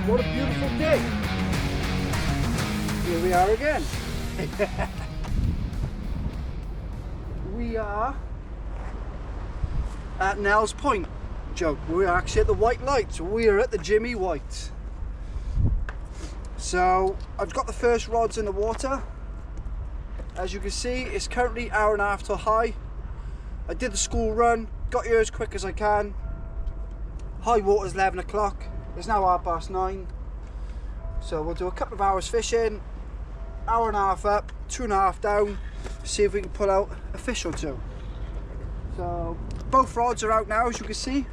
What a beautiful day. Here we are again. We are at Nell's Point, Joe. We're actually at the White Lights. We're at the Jimmy White. So I've got the first rods in the water. As you can see, it's currently an hour and a half till high. I did the school run, got here as quick as I can. High water's 11 o'clock. It's now 9:30. So we'll do a couple of hours fishing, hour and a half up, 2.5 down, see if we can pull out a fish or two. So both rods are out now, as you can see,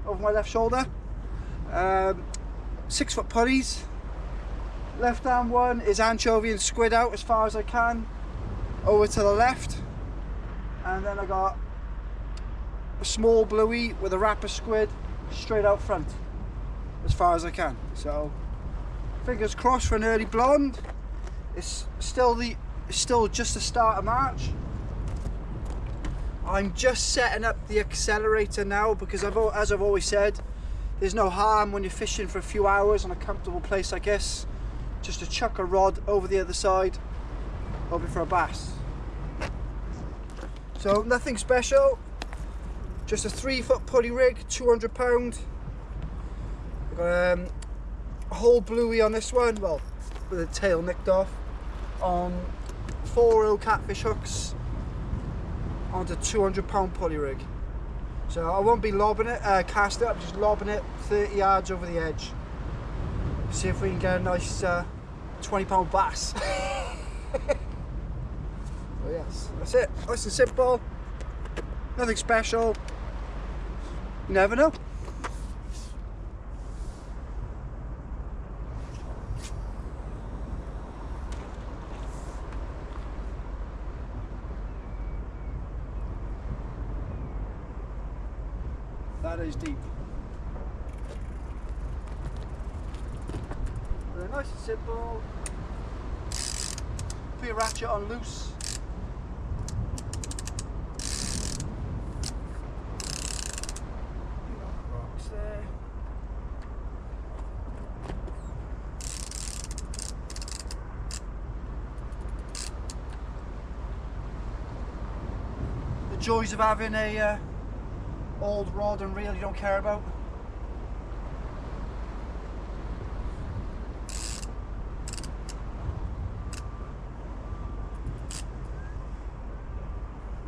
over my left shoulder. 6 foot pulleys. Left hand one is anchovy and squid out as far as I can, over to the left. And then I got a small bluey with a wrapper squid straight out front, as far as I can. So fingers crossed for an early blonde. It's still just the start of March. I'm just setting up the accelerator now because as I've always said, there's no harm when you're fishing for a few hours on a comfortable place like this, just to chuck a rod over the other side, hoping for a bass. So nothing special, just a 3 foot pulley rig, 200 pound. I've got a whole bluey on this one, well, with the tail nicked off, on 4 catfish hooks onto 200 pound pulley rig. So I won't be lobbing it, cast it, I'm just lobbing it 30 yards over the edge. See if we can get a nice 20 pound bass. Oh yes, that's it, nice and simple, nothing special, you never know. That is deep. They're nice and simple. Put your ratchet on loose. Rocks there. The joys of having a old rod and reel you don't care about.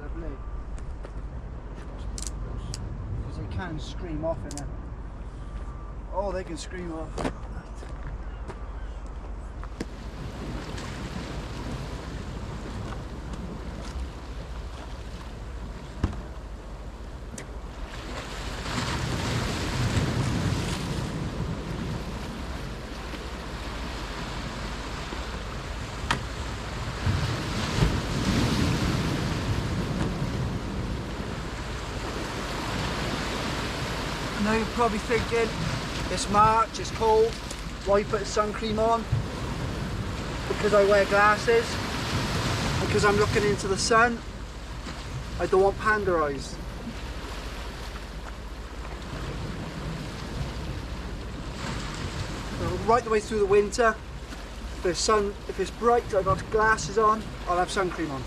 Lovely. Because they can scream off in it. Oh, they can scream off. I know you're probably thinking, it's March, it's cold, why put sun cream on? Because I wear glasses, because I'm looking into the sun, I don't want panda eyes. So right the way through the winter, if it's bright, I've got glasses on, I'll have sun cream on.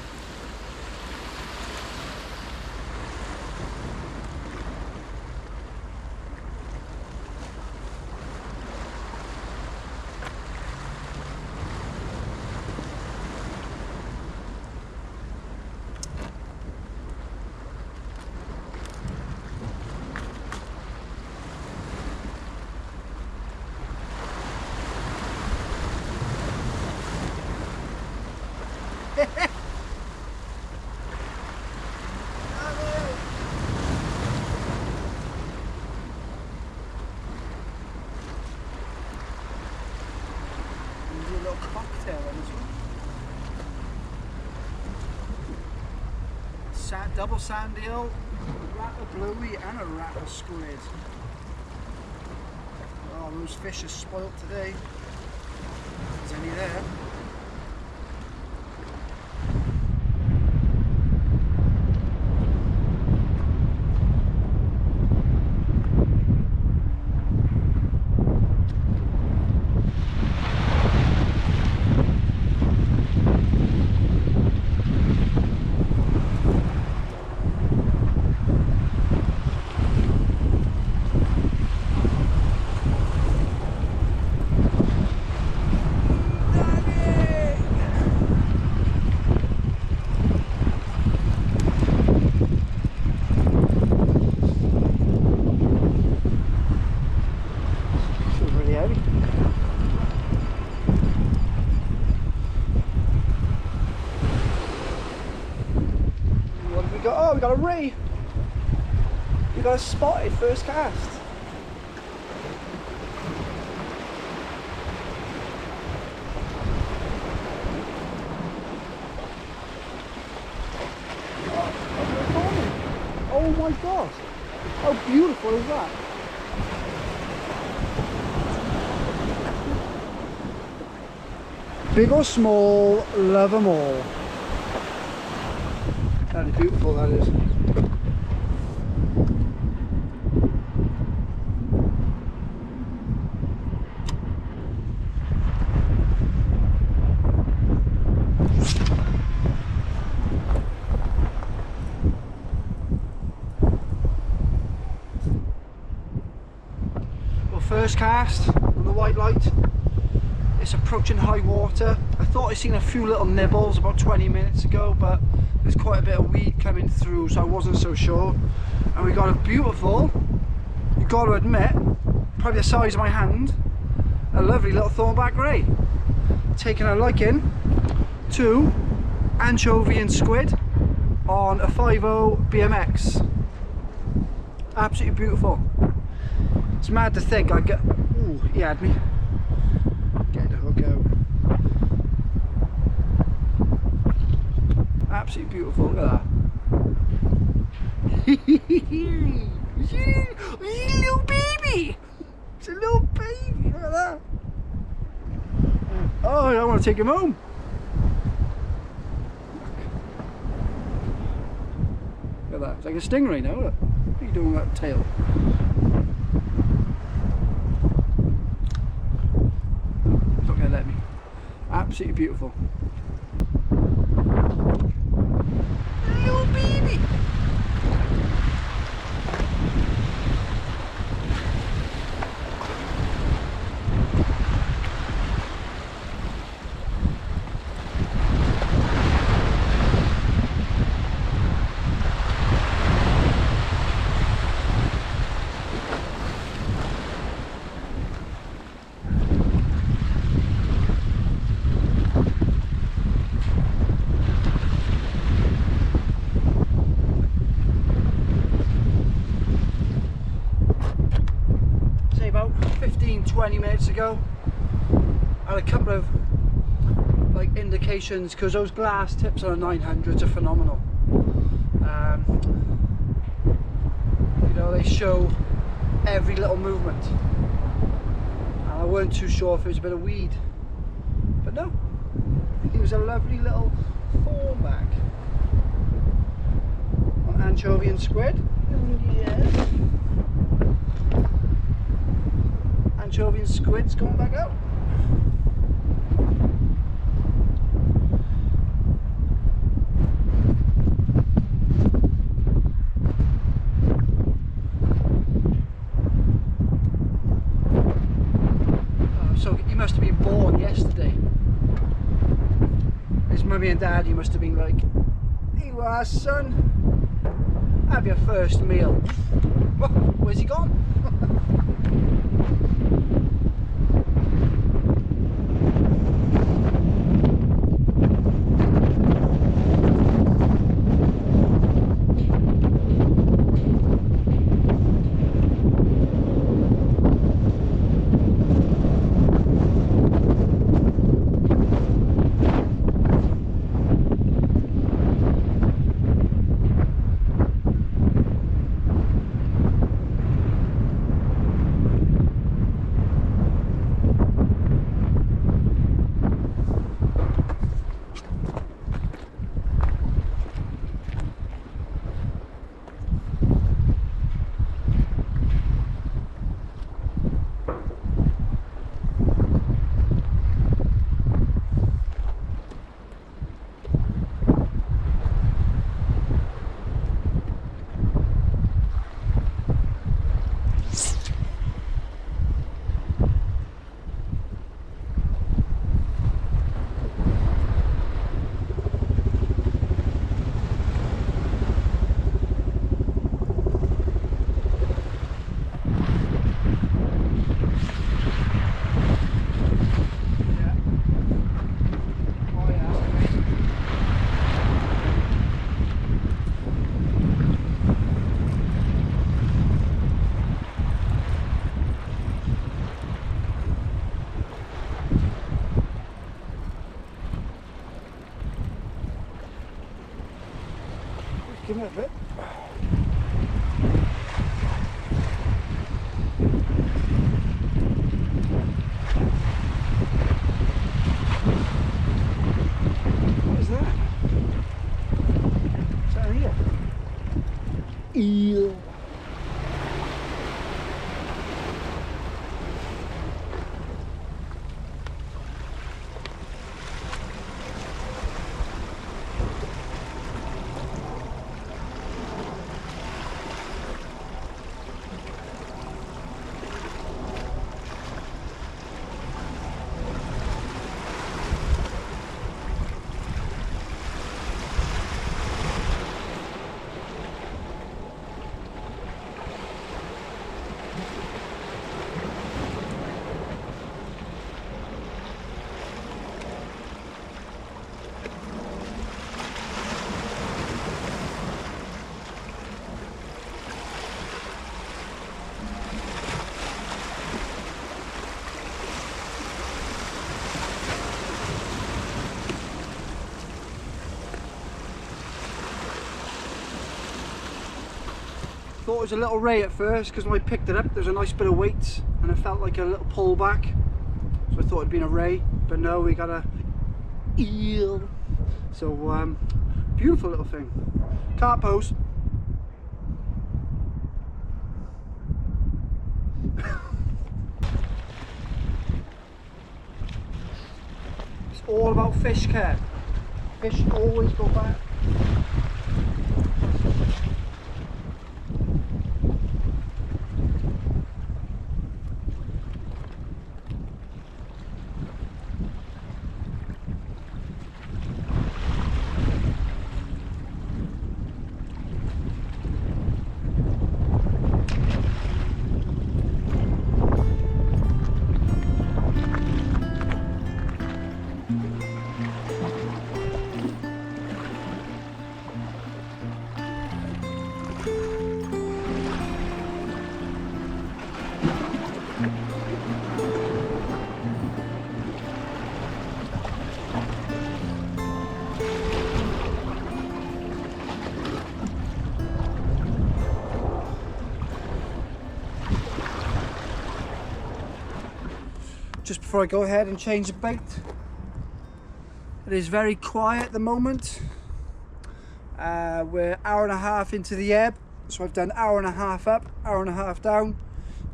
Do a little cocktail on this one. Double sand eel, rattle bluey and a rattle squid. Oh, those fish are spoilt today. If there's any there. got a ray. We got a spotted first cast. Oh my gosh, how beautiful is that? Big or small, love them all. That is beautiful, that is. Well, first cast on the white light. It's approaching high water. I thought I seen a few little nibbles about 20 minutes ago, but there's quite a bit of weed coming through, so I wasn't so sure. And we got a beautiful, you got to admit, probably the size of my hand, a lovely little thornback ray. Taking a liking to anchovy and squid on a 5.0 BMX. Absolutely beautiful. It's mad to think I get. Ooh, he had me. Get the hook out. Absolutely beautiful. Look at that. Little baby. It's a little baby. Look at that. Oh, I want to take him home. Look at that. It's like a stingray now. Look. What are you doing with that tail? It's not going to let me. Absolutely beautiful. Little baby. About 15-20 minutes ago, I had a couple of like indications, because those glass tips on a 900s are phenomenal. You know, they show every little movement, and I weren't too sure if it was a bit of weed, but no, it was a lovely little thornback on anchovy and squid. Yes. Anchovy and squid's going back out. Oh, so he must have been born yesterday. His mummy and dad, you must have been like, "Here you are, son. Have your first meal." Where's he gone? eel. Thought it was a little ray at first because when I picked it up there's a nice bit of weight and it felt like a little pull back, so I thought it'd been a ray, but no, we got a eel. So beautiful little thing. Can't pose. It's all about fish care. Fish always go back. Just before I go ahead and change the bait, it is very quiet at the moment. We're hour and a half into the ebb, so I've done hour and a half up, hour and a half down,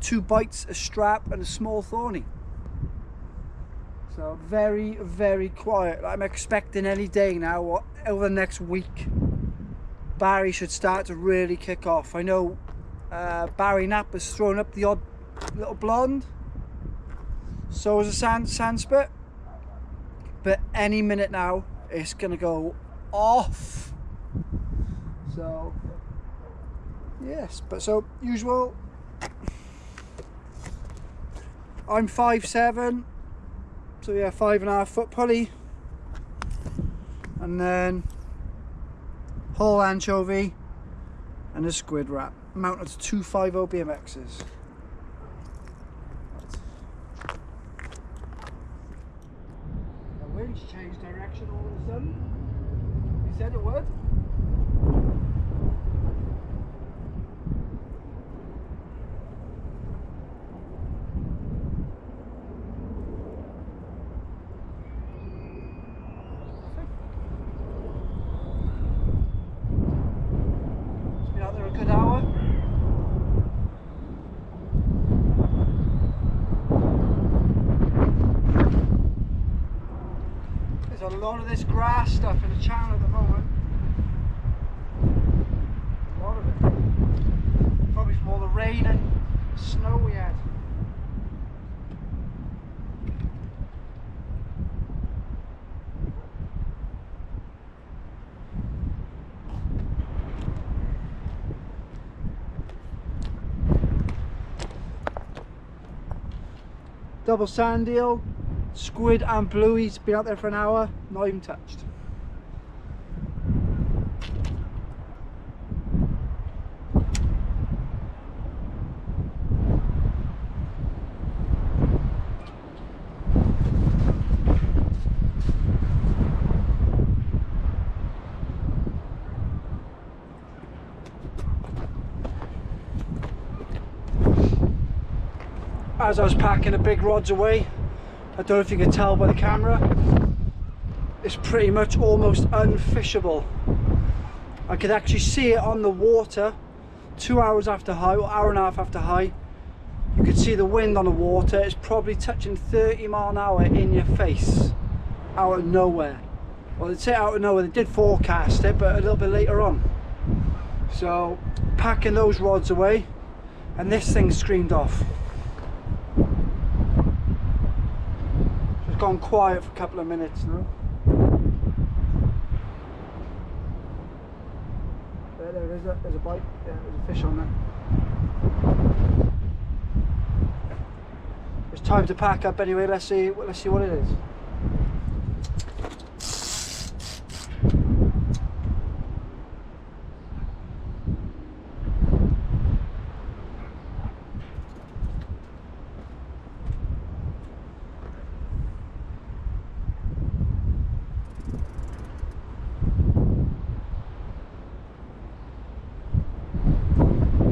2 bites, a strap and a small thorny. So very, very quiet. I'm expecting any day now or over the next week Barry should start to really kick off. I know Barry Knapp has thrown up the odd little blonde, so is a sand spit, but any minute now it's gonna go off. So yes, but so usual, I'm 5'7", so yeah, 5.5 foot pulley, and then whole anchovy and a squid wrap mounted to 250 BMXs. Winch changed direction all of a sudden. He said it would. It's been out there a good hour. There's a lot of this grass stuff in the channel at the moment. A lot of it. Probably from all the rain and snow we had. Double sand eel, squid and bluey's been out there for an hour, not even touched. As I was packing the big rods away, I don't know if you can tell by the camera, it's pretty much almost unfishable. I could actually see it on the water 2 hours after high, or hour and a half after high. You can see the wind on the water. It's probably touching 30 mile an hour in your face, out of nowhere. Well, they'd say out of nowhere, they did forecast it, but a little bit later on. So, packing those rods away, and this thing screamed off. It's gone quiet for a couple of minutes now. There it is, there's a bite, yeah, there's a fish on there. It's time to pack up anyway. Let's see what it is.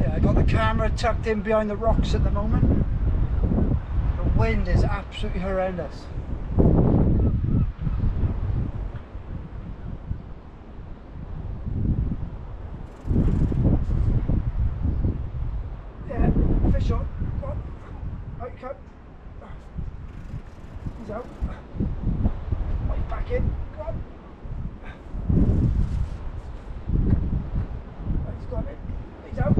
Yeah, I got the camera tucked in behind the rocks at the moment. The wind is absolutely horrendous. Yeah, fish on. Come on. Out you come. He's out. Right, back in. Come on. Right, he's got it. He's out.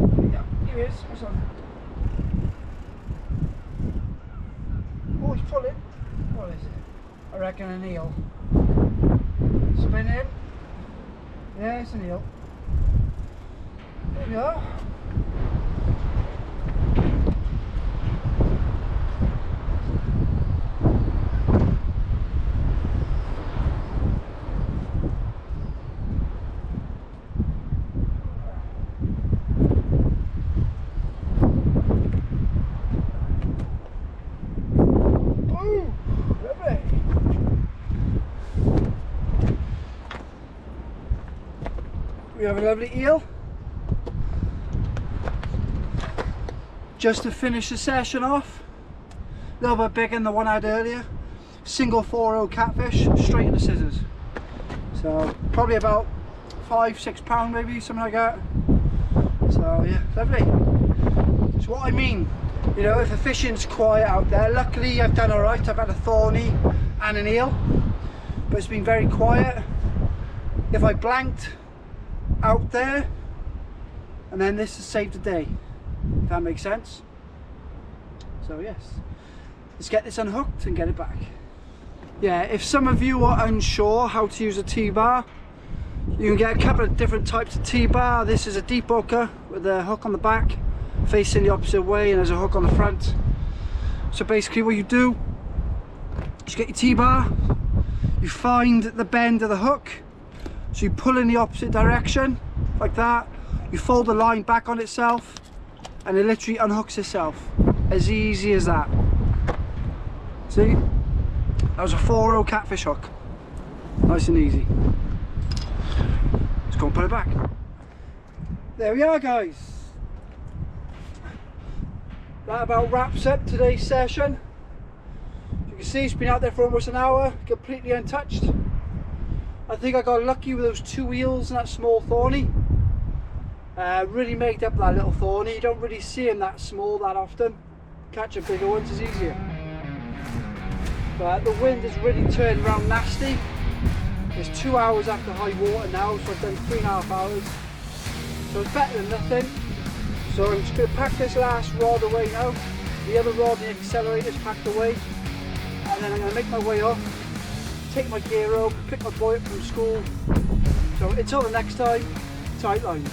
Here he is. What's on? Oh, he's pulling. What is it? I reckon an eel. Spin in. Yeah, it's an eel. There we are. We have a lovely eel. Just to finish the session off, a little bit bigger than the one I had earlier. Single 4-0 catfish, straight in the scissors. So probably about £5–6 maybe, something like that. So yeah, lovely. So what I mean, you know, if the fishing's quiet out there, luckily I've done alright. I've had a thorny and an eel, but it's been very quiet. If I blanked out there, and then this has saved the day, if that makes sense. So yes, let's get this unhooked and get it back. Yeah, if some of you are unsure how to use a T-bar, you can get a couple of different types of T-bar. This is a deep hooker with a hook on the back facing the opposite way, and there's a hook on the front. So basically what you do is you get your T-bar, you find the bend of the hook, so you pull in the opposite direction, like that. You fold the line back on itself, and it literally unhooks itself. As easy as that. See? That was a 4-0 catfish hook. Nice and easy. Let's go and put it back. There we are, guys. That about wraps up today's session. As you can see, it's been out there for almost an hour, completely untouched. I think I got lucky with those 2 eels and that small thorny. Really made up that little thorny. You don't really see him that small that often. Catching bigger ones is easier. But the wind has really turned around nasty. It's 2 hours after high water now, so I've done 3.5 hours. So it's better than nothing. So I'm just going to pack this last rod away now. The other rod, the accelerator's packed away. And then I'm going to make my way off. Take my gear up, pick my boy up from school. So until the next time, tight lines.